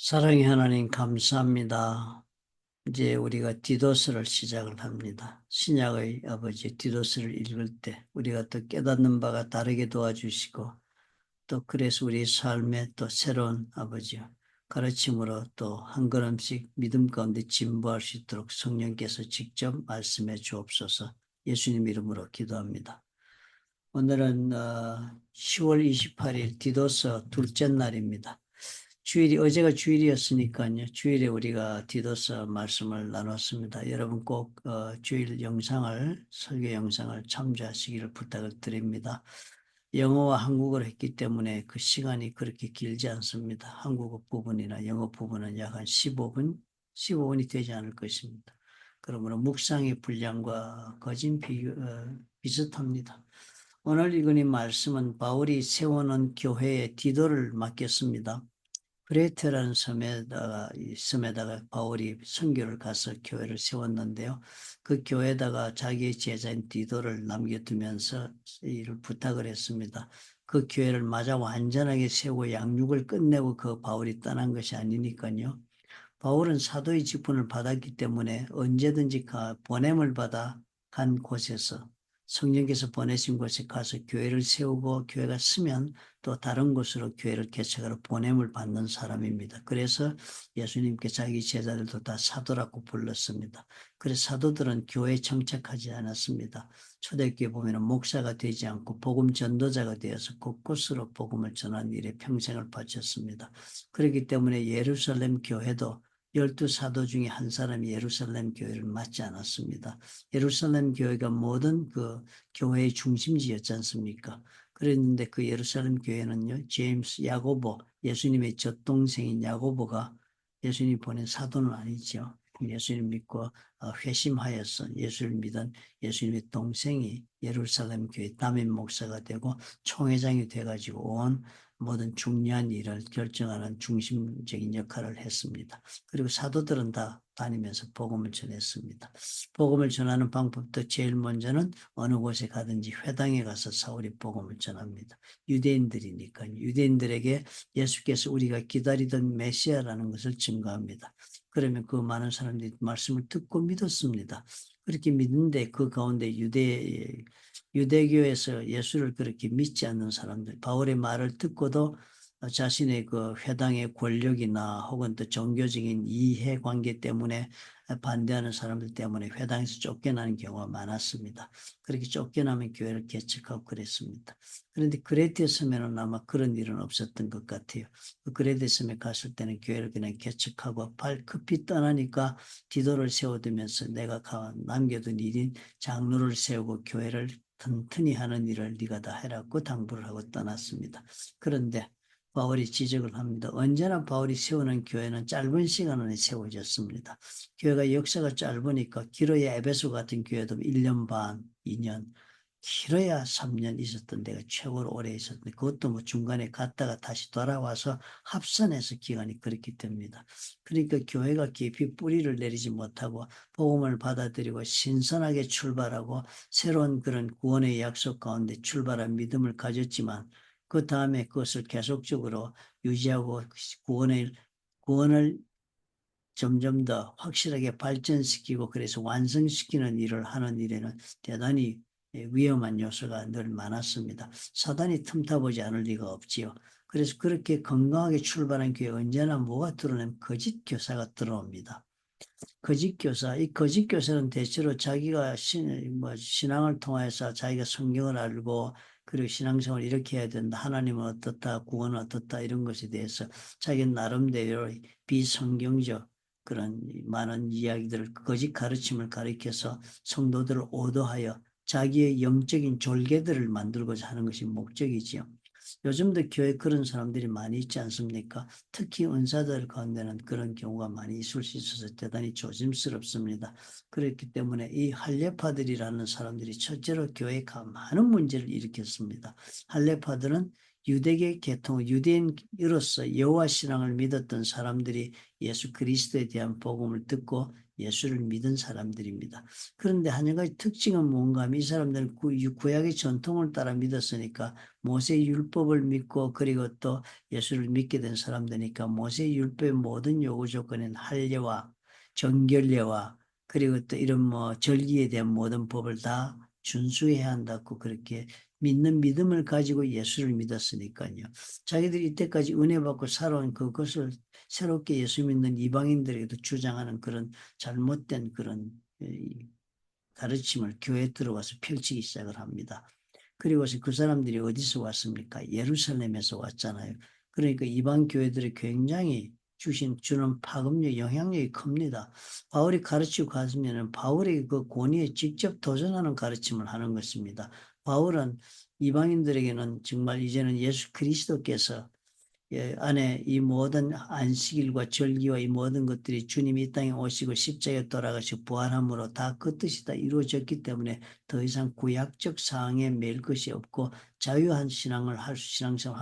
사랑의 하나님 감사합니다. 이제 우리가 디도스를 시작을 합니다. 신약의 아버지 디도스를 읽을 때 우리가 또 깨닫는 바가 다르게 도와주시고 또 그래서 우리 삶에 또 새로운 아버지 가르침으로 또 한 걸음씩 믿음 가운데 진보할 수 있도록 성령께서 직접 말씀해 주옵소서. 예수님 이름으로 기도합니다. 오늘은 10월 28일 디도서 둘째 날입니다. 주일이 어제가 주일이었으니까요. 주일에 우리가 디도서 말씀을 나눴습니다. 여러분 꼭 주일 영상을 설교 영상을 참조하시기를 부탁을 드립니다. 영어와 한국어로 했기 때문에 그 시간이 그렇게 길지 않습니다. 한국어 부분이나 영어 부분은 약 한 15분이 되지 않을 것입니다. 그러므로 묵상의 분량과 거진 비슷합니다. 오늘 읽은 말씀은 바울이 세워놓은 교회의 디도를 맡겼습니다. 크레테라는 이 섬에다가 바울이 선교를 가서 교회를 세웠는데요. 그 교회에다가 자기의 제자인 디도를 남겨두면서 이를 부탁을 했습니다. 그 교회를 마저 완전하게 세우고 양육을 끝내고 그 바울이 떠난 것이 아니니까요. 바울은 사도의 직분을 받았기 때문에 언제든지 보냄을 받아 간 곳에서 성령께서 보내신 곳에 가서 교회를 세우고 교회가 쓰면 또 다른 곳으로 교회를 개척하러 보냄을 받는 사람입니다. 그래서 예수님께 자기 제자들도 다 사도라고 불렀습니다. 그래서 사도들은 교회에 정착하지 않았습니다. 초대교회 보면 목사가 되지 않고 복음 전도자가 되어서 곳곳으로 복음을 전하는 일에 평생을 바쳤습니다. 그렇기 때문에 예루살렘 교회도 12사도 중에 한 사람이 예루살렘 교회를 맡지 않았습니다. 예루살렘 교회가 모든 그 교회의 중심지였지 않습니까? 그랬는데 그 예루살렘 교회는요, 제임스, 야고보, 예수님의 젖동생인 야고보가 예수님 보낸 사도는 아니죠. 예수님 믿고 회심하여서 예수를 믿은 예수님의 동생이 예루살렘 교회 담임 목사가 되고 총회장이 돼가지고 온 모든 중요한 일을 결정하는 중심적인 역할을 했습니다. 그리고 사도들은 다 다니면서 복음을 전했습니다. 복음을 전하는 방법도 제일 먼저는 어느 곳에 가든지 회당에 가서 사울이 복음을 전합니다. 유대인들이니까요. 유대인들에게 예수께서 우리가 기다리던 메시아라는 것을 증거합니다. 그러면 그 많은 사람들이 말씀을 듣고 믿었습니다. 그렇게 믿는데 그 가운데 유대교에서 예수를 그렇게 믿지 않는 사람들, 바울의 말을 듣고도 자신의 그 회당의 권력이나 혹은 또 종교적인 이해관계 때문에 반대하는 사람들 때문에 회당에서 쫓겨나는 경우가 많았습니다. 그렇게 쫓겨나면 교회를 개척하고 그랬습니다. 그런데 그레데 섬에는 아마 그런 일은 없었던 것 같아요. 그 그레데 섬에 갔을 때는 교회를 그냥 개척하고 급히 떠나니까 디도를 세워두면서 내가 남겨둔 일인 장로를 세우고 교회를 튼튼히 하는 일을 네가 다 해라고 당부를 하고 떠났습니다. 그런데 바울이 지적을 합니다. 언제나 바울이 세우는 교회는 짧은 시간 안에 세워졌습니다. 교회가 역사가 짧으니까 길어야 에베소 같은 교회도 1년 반, 2년, 길어야 3년 있었던 데가 최고로 오래 있었는데 그것도 뭐 중간에 갔다가 다시 돌아와서 합산해서 기간이 그렇기 때문입니다. 그러니까 교회가 깊이 뿌리를 내리지 못하고 복음을 받아들이고 신선하게 출발하고 새로운 그런 구원의 약속 가운데 출발한 믿음을 가졌지만 그 다음에 그것을 계속적으로 유지하고 구원을 점점 더 확실하게 발전시키고 그래서 완성시키는 일을 하는 일에는 대단히 위험한 요소가 늘 많았습니다. 사단이 틈타보지 않을 리가 없지요. 그래서 그렇게 건강하게 출발한 교회 언제나 뭐가 들어오면 거짓 교사가 들어옵니다. 거짓 교사, 이 거짓 교사는 대체로 자기가 신앙을 통해서 자기가 성경을 알고 그리고 신앙생활을 이렇게 해야 된다. 하나님은 어떻다, 구원은 어떻다 이런 것에 대해서 자기 나름대로 비성경적 그런 많은 이야기들을 거짓 가르침을 가리켜서 성도들을 오도하여 자기의 영적인 졸개들을 만들고자 하는 것이 목적이지요. 요즘도 교회 그런 사람들이 많이 있지 않습니까? 특히 은사들 가운데는 그런 경우가 많이 있을 수 있어서 대단히 조심스럽습니다. 그렇기 때문에 이 할례파들이라는 사람들이 첫째로 교회에 많은 문제를 일으켰습니다. 할례파들은 유대계 계통, 유대인으로서 여호와 신앙을 믿었던 사람들이 예수 그리스도에 대한 복음을 듣고 예수를 믿은 사람들입니다. 그런데 한 가지 특징은 뭔가 하면 이 사람들은 구약의 전통을 따라 믿었으니까 모세의 율법을 믿고 그리고 또 예수를 믿게 된 사람들이니까 모세의 율법의 모든 요구 조건인 할례와 정결례와 그리고 또 이런 뭐 절기에 대한 모든 법을 다 준수해야 한다고 그렇게 믿는 믿음을 가지고 예수를 믿었으니까요. 자기들이 이때까지 은혜 받고 살아온 그것을 새롭게 예수 믿는 이방인들에게도 주장하는 그런 잘못된 그런 가르침을 교회에 들어와서 펼치기 시작을 합니다. 그리고서 그 사람들이 어디서 왔습니까? 예루살렘에서 왔잖아요. 그러니까 이방 교회들이 굉장히 주는 파급력, 영향력이 큽니다. 바울이 가르치고 갔으면 바울의 그 권위에 직접 도전하는 가르침을 하는 것입니다. 바울은 이방인들에게는 정말 이제는 예수 그리스도께서 안에 이 모든 안식일과 절기와 이 모든 것들이 주님이 이 땅에 오시고 십자가에 돌아가시고 부활함으로 다 그 뜻이 다 이루어졌기 때문에 더 이상 구약적 사항에 매일 것이 없고 자유한 신앙생활을 할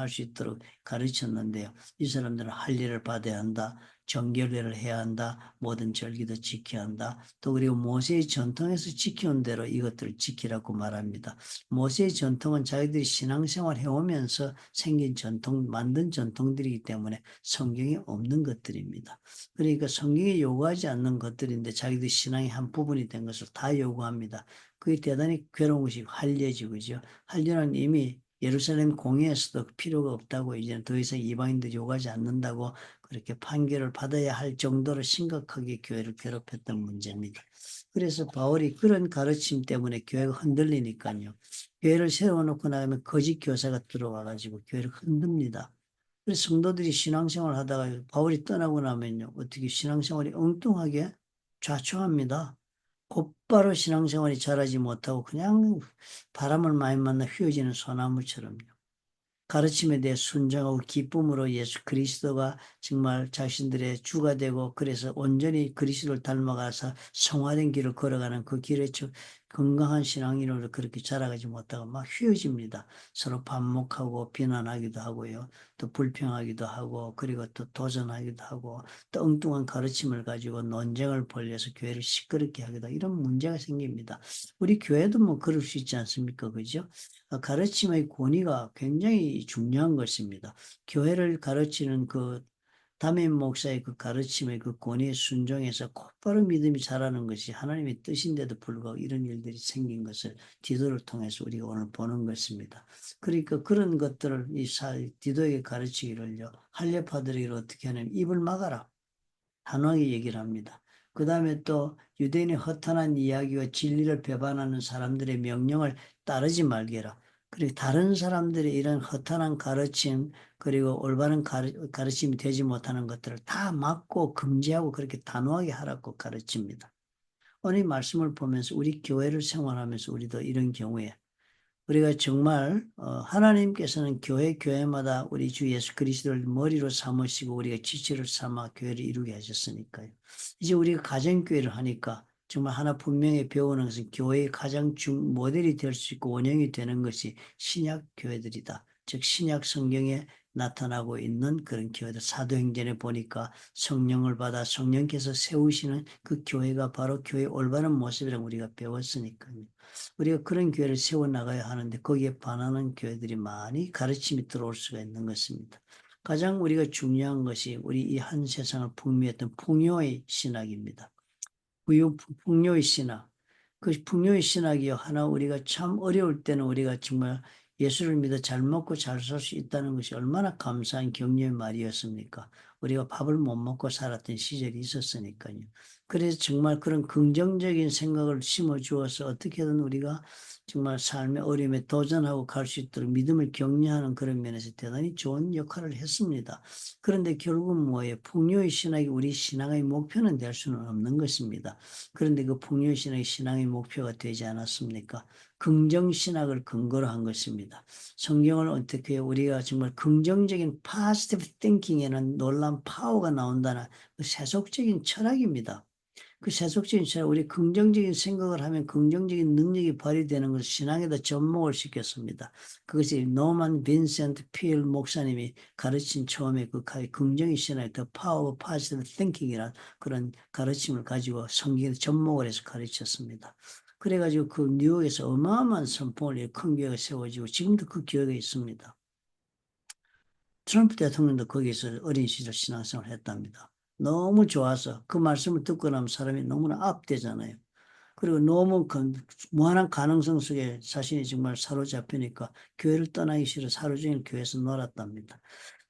수 있도록 가르쳤는데요. 이 사람들은 할례를 받아야 한다. 정결례를 해야 한다. 모든 절기도 지켜야 한다. 또 그리고 모세의 전통에서 지켜온 대로 이것들을 지키라고 말합니다. 모세의 전통은 자기들이 신앙생활 해오면서 생긴 전통, 만든 전통들이기 때문에 성경에 없는 것들입니다. 그러니까 성경이 요구하지 않는 것들인데 자기들 신앙의 한 부분이 된 것을 다 요구합니다. 그게 대단히 괴로운 것이 할례지, 그죠? 할례는 이미 예루살렘 공회에서도 필요가 없다고 이제는 더 이상 이방인들이 요구하지 않는다고 그렇게 판결을 받아야 할 정도로 심각하게 교회를 괴롭혔던 문제입니다. 그래서 바울이 그런 가르침 때문에 교회가 흔들리니까요. 교회를 세워놓고 나면 거짓 교사가 들어와가지고 교회를 흔듭니다. 그래서 성도들이 신앙생활 하다가 바울이 떠나고 나면요. 어떻게 신앙생활이 엉뚱하게 좌초합니다. 곧바로 신앙생활이 잘하지 못하고 그냥 바람을 많이 만나 휘어지는 소나무처럼요. 가르침에 대해 순종하고 기쁨으로 예수 그리스도가 정말 자신들의 주가 되고 그래서 온전히 그리스도를 닮아가서 성화된 길을 걸어가는 그 길에 건강한 신앙인으로 그렇게 자라가지 못하고 막 휘어집니다. 서로 반목하고 비난하기도 하고요. 또 불평하기도 하고 그리고 또 도전하기도 하고 또 엉뚱한 가르침을 가지고 논쟁을 벌여서 교회를 시끄럽게 하기도 하고 이런 문제가 생깁니다. 우리 교회도 뭐 그럴 수 있지 않습니까? 그죠? 가르침의 권위가 굉장히 중요한 것입니다. 교회를 가르치는 그 담임 목사의 그 가르침의 그 권위에 순종해서 곧바로 믿음이 자라는 것이 하나님의 뜻인데도 불구하고 이런 일들이 생긴 것을 디도를 통해서 우리가 오늘 보는 것입니다. 그러니까 그런 것들을 디도에게 가르치기를요. 할례파들에게 어떻게 하냐면 입을 막아라. 단호하게 얘기를 합니다. 그 다음에 또 유대인의 허탄한 이야기와 진리를 배반하는 사람들의 명령을 따르지 말게라. 그리고 다른 사람들의 이런 허탄한 가르침 그리고 올바른 가르침이 되지 못하는 것들을 다 막고 금지하고 그렇게 단호하게 하라고 가르칩니다. 오늘 이 말씀을 보면서 우리 교회를 생활하면서 우리도 이런 경우에 우리가 정말 하나님께서는 교회마다 우리 주 예수 그리스도를 머리로 삼으시고 우리가 지체를 삼아 교회를 이루게 하셨으니까요. 이제 우리가 가정교회를 하니까 정말 하나 분명히 배우는 것은 교회의 가장 모델이 될 수 있고 원형이 되는 것이 신약 교회들이다. 즉 신약 성경에 나타나고 있는 그런 교회들. 사도행전에 보니까 성령을 받아 성령께서 세우시는 그 교회가 바로 교회의 올바른 모습이라고 우리가 배웠으니까요. 우리가 그런 교회를 세워나가야 하는데 거기에 반하는 교회들이 많이 가르침이 들어올 수가 있는 것입니다. 가장 우리가 중요한 것이 우리 이 한 세상을 풍미했던 풍요의 신학입니다. 풍요의 신학. 그 풍요의 신학이요. 하나 우리가 참 어려울 때는 우리가 정말 예수를 믿어 잘 먹고 잘 살 수 있다는 것이 얼마나 감사한 격려의 말이었습니까? 우리가 밥을 못 먹고 살았던 시절이 있었으니까요. 그래서 정말 그런 긍정적인 생각을 심어 주어서 어떻게든 우리가 정말 삶의 어려움에 도전하고 갈 수 있도록 믿음을 격려하는 그런 면에서 대단히 좋은 역할을 했습니다. 그런데 결국은 뭐예요? 풍요의 신학이 우리 신앙의 목표는 될 수는 없는 것입니다. 그런데 그 풍요의 신학이 신앙의 목표가 되지 않았습니까? 긍정신학을 근거로 한 것입니다. 성경을 어떻게 우리가 정말 긍정적인 positive thinking에는 놀라운 파워가 나온다는 그 세속적인 철학입니다. 그 세속적인 신앙, 우리 긍정적인 생각을 하면 긍정적인 능력이 발휘되는 것을 신앙에다 접목을 시켰습니다. 그것이 노만 빈센트 필 목사님이 가르친 처음에 그 긍정의 신앙의 The Power of Positive Thinking이라는 그런 가르침을 가지고 성경에 접목을 해서 가르쳤습니다. 그래가지고 그 뉴욕에서 어마어마한 선포를 큰 교회가 세워지고 지금도 그 교회가 있습니다. 트럼프 대통령도 거기서 어린 시절 신앙생활을 했답니다. 너무 좋아서 그 말씀을 듣고 나면 사람이 너무나 압되잖아요. 그리고 너무 무한한 가능성 속에 자신이 정말 사로잡히니까 교회를 떠나기 싫어 하루 종일 교회에서 놀았답니다.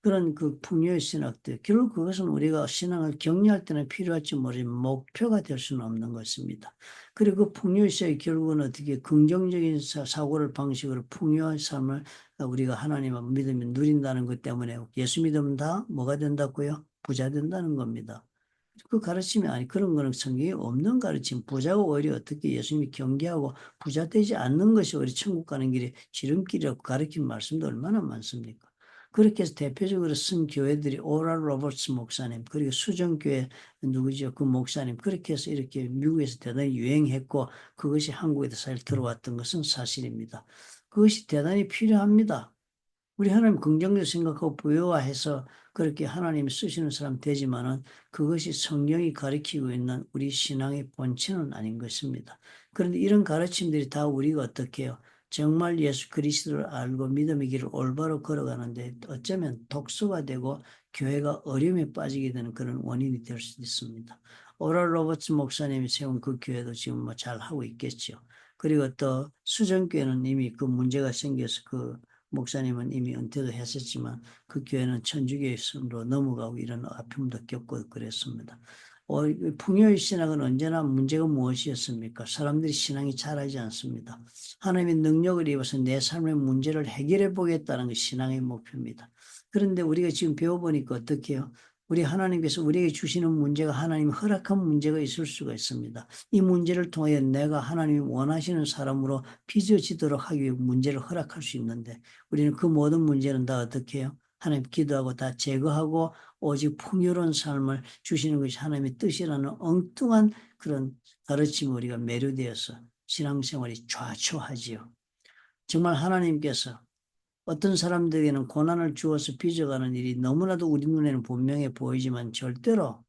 그런 그 풍요의 신학들, 결국 그것은 우리가 신앙을 격려할 때는 필요할지 모르지만 목표가 될 수는 없는 것입니다. 그리고 그 풍요의 신학이 결국은 어떻게 긍정적인 사고를 방식으로 풍요한 삶을 우리가 하나님을 믿으면 누린다는 것 때문에 예수 믿으면 다 뭐가 된다고요? 부자 된다는 겁니다. 그 가르침이 아니 그런 거는 성경에 없는 가르침. 부자가 오히려 어떻게 예수님이 경계하고 부자 되지 않는 것이 오히려 천국 가는 길에 지름길이라고 가르친 말씀도 얼마나 많습니까? 그렇게 해서 대표적으로 쓴 교회들이 오랄 로버츠 목사님 그리고 수정교회 누구죠? 그 목사님 그렇게 해서 이렇게 미국에서 대단히 유행했고 그것이 한국에도 잘 들어왔던 것은 사실입니다. 그것이 대단히 필요합니다. 우리 하나님 긍정적으로 생각하고 부여화해서 그렇게 하나님이 쓰시는 사람 되지만은 그것이 성경이 가르치고 있는 우리 신앙의 본체는 아닌 것입니다. 그런데 이런 가르침들이 다 우리가 어떻게 해요? 정말 예수 그리스도를 알고 믿음의 길을 올바로 걸어가는데 어쩌면 독소가 되고 교회가 어려움에 빠지게 되는 그런 원인이 될 수도 있습니다. 오랄 로버츠 목사님이 세운 그 교회도 지금 뭐 잘 하고 있겠죠. 그리고 또 수정교회는 이미 그 문제가 생겨서 그 목사님은 이미 은퇴도 했었지만 그 교회는 천주교로 넘어가고 이런 아픔도 겪고 그랬습니다. 풍요의 신앙은 언제나 문제가 무엇이었습니까? 사람들이 신앙이 잘하지 않습니다. 하나님의 능력을 입어서 내 삶의 문제를 해결해 보겠다는 것이 신앙의 목표입니다. 그런데 우리가 지금 배워보니까 어떻게 해요? 우리 하나님께서 우리에게 주시는 문제가 하나님이 허락한 문제가 있을 수가 있습니다. 이 문제를 통해 내가 하나님이 원하시는 사람으로 빚어지도록 하기 위해 문제를 허락할 수 있는데 우리는 그 모든 문제는 다 어떻게 해요? 하나님 기도하고 다 제거하고 오직 풍요로운 삶을 주시는 것이 하나님의 뜻이라는 엉뚱한 그런 가르침에 우리가 매료되어서 신앙생활이 좌초하지요. 정말 하나님께서 어떤 사람들에게는 고난을 주어서 빚어가는 일이 너무나도 우리 눈에는 분명해 보이지만 절대로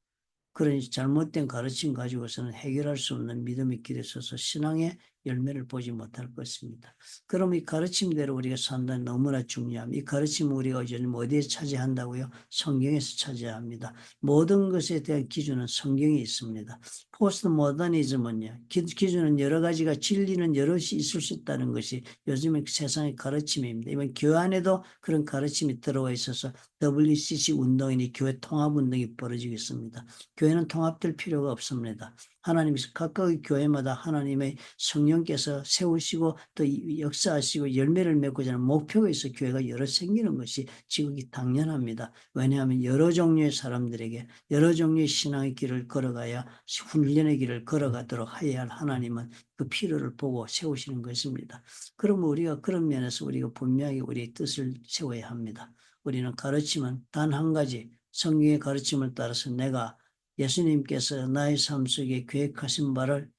그런 잘못된 가르침 가지고서는 해결할 수 없는 믿음의 길에 서서 신앙의 열매를 보지 못할 것입니다. 그럼 이 가르침대로 우리가 산다는 너무나 중요합니다. 이 가르침을 우리가 요즘 어디에 차지한다고요? 성경에서 차지해야 합니다. 모든 것에 대한 기준은 성경에 있습니다. 포스트 모더니즘은요. 기준은 여러 가지가 진리는 여럿이 있을 수 있다는 것이 요즘의 세상의 가르침입니다. 이번 교회 안에도 그런 가르침이 들어와 있어서 WCC 운동이니 교회 통합 운동이 벌어지고 있습니다. 교회는 통합될 필요가 없습니다. 하나님께서 각각의 교회마다 하나님의 성령께서 세우시고 또 역사하시고 열매를 맺고자 하는 목표가 있어 교회가 여러 생기는 것이 지극히 당연합니다. 왜냐하면 여러 종류의 사람들에게 여러 종류의 신앙의 길을 걸어가야 훈련의 길을 걸어가도록 해야 할 하나님은 그 필요를 보고 세우시는 것입니다. 그러면 우리가 그런 면에서 우리가 분명히 우리의 뜻을 세워야 합니다. 우리는 가르침은 단 한 가지 성경의 가르침을 따라서 내가 예수님께서 나의 삶 속에 계획하신 바를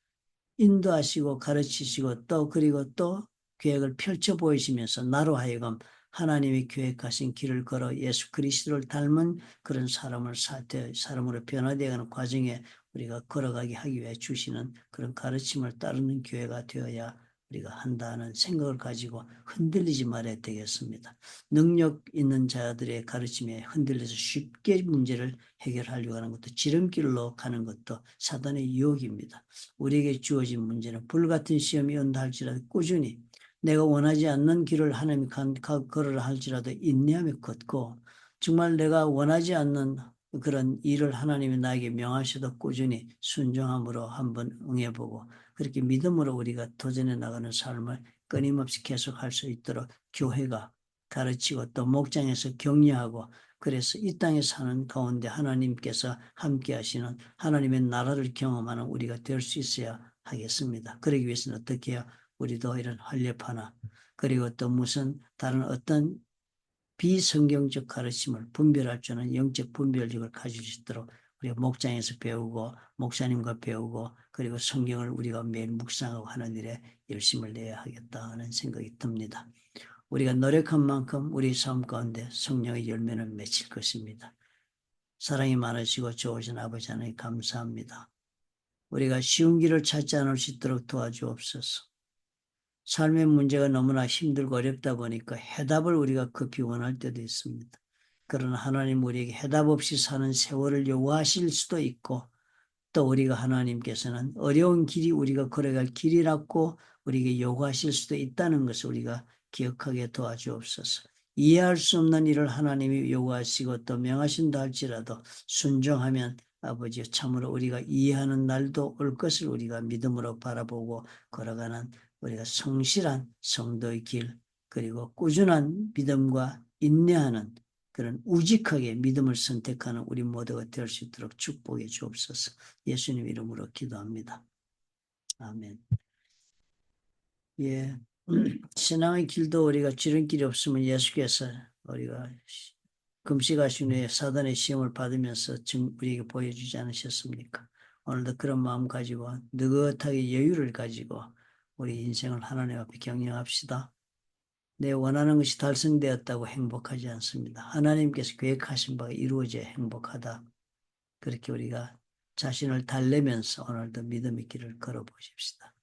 인도하시고 가르치시고 또 그리고 또 계획을 펼쳐 보이시면서 나로 하여금 하나님이 계획하신 길을 걸어 예수 그리스도를 닮은 그런 사람으로 변화되어가는 과정에 우리가 걸어가게 하기 위해 주시는 그런 가르침을 따르는 교회가 되어야 우리가 한다는 생각을 가지고 흔들리지 말아야 되겠습니다. 능력 있는 자들의 가르침에 흔들려서 쉽게 문제를 해결하려고 하는 것도 지름길로 가는 것도 사단의 유혹입니다. 우리에게 주어진 문제는 불같은 시험이 온다 할지라도 꾸준히 내가 원하지 않는 길을 하나님이 걸으라 할지라도 인내하며 걷고 정말 내가 원하지 않는 그런 일을 하나님이 나에게 명하셔도 꾸준히 순종함으로 한번 응해보고 그렇게 믿음으로 우리가 도전해 나가는 삶을 끊임없이 계속할 수 있도록 교회가 가르치고 또 목장에서 격려하고 그래서 이 땅에 사는 가운데 하나님께서 함께 하시는 하나님의 나라를 경험하는 우리가 될 수 있어야 하겠습니다. 그러기 위해서는 어떻게 해요? 우리도 이런 활렵하나 그리고 또 무슨 다른 어떤 비성경적 가르침을 분별할 줄 아는 영적 분별력을 가질 수 있도록 우리가 목장에서 배우고 목사님과 배우고 그리고 성경을 우리가 매일 묵상하고 하는 일에 열심을 내야 하겠다 하는 생각이 듭니다. 우리가 노력한 만큼 우리 삶 가운데 성령의 열매는 맺힐 것입니다. 사랑이 많으시고 좋으신 아버지 하나님 감사합니다. 우리가 쉬운 길을 찾지 않을 수 있도록 도와주옵소서. 삶의 문제가 너무나 힘들고 어렵다 보니까 해답을 우리가 급히 원할 때도 있습니다. 그러나 하나님 우리에게 해답 없이 사는 세월을 요구하실 수도 있고 또 우리가 하나님께서는 어려운 길이 우리가 걸어갈 길이라고 우리에게 요구하실 수도 있다는 것을 우리가 기억하게 도와주옵소서. 이해할 수 없는 일을 하나님이 요구하시고 또 명하신다 할지라도 순종하면 아버지 참으로 우리가 이해하는 날도 올 것을 우리가 믿음으로 바라보고 걸어가는 우리가 성실한 성도의 길 그리고 꾸준한 믿음과 인내하는 그런 우직하게 믿음을 선택하는 우리 모두가 될 수 있도록 축복해 주옵소서. 예수님 이름으로 기도합니다. 아멘. 예, 신앙의 길도 우리가 지름길이 없으면 예수께서 우리가 금식하신 후에 사단의 시험을 받으면서 우리에게 보여주지 않으셨습니까? 오늘도 그런 마음 가지고 느긋하게 여유를 가지고 우리 인생을 하나님 앞에 경영합시다. 내 원하는 것이 달성되었다고 행복하지 않습니다. 하나님께서 계획하신 바가 이루어져야 행복하다. 그렇게 우리가 자신을 달래면서 오늘도 믿음의 길을 걸어보십시다.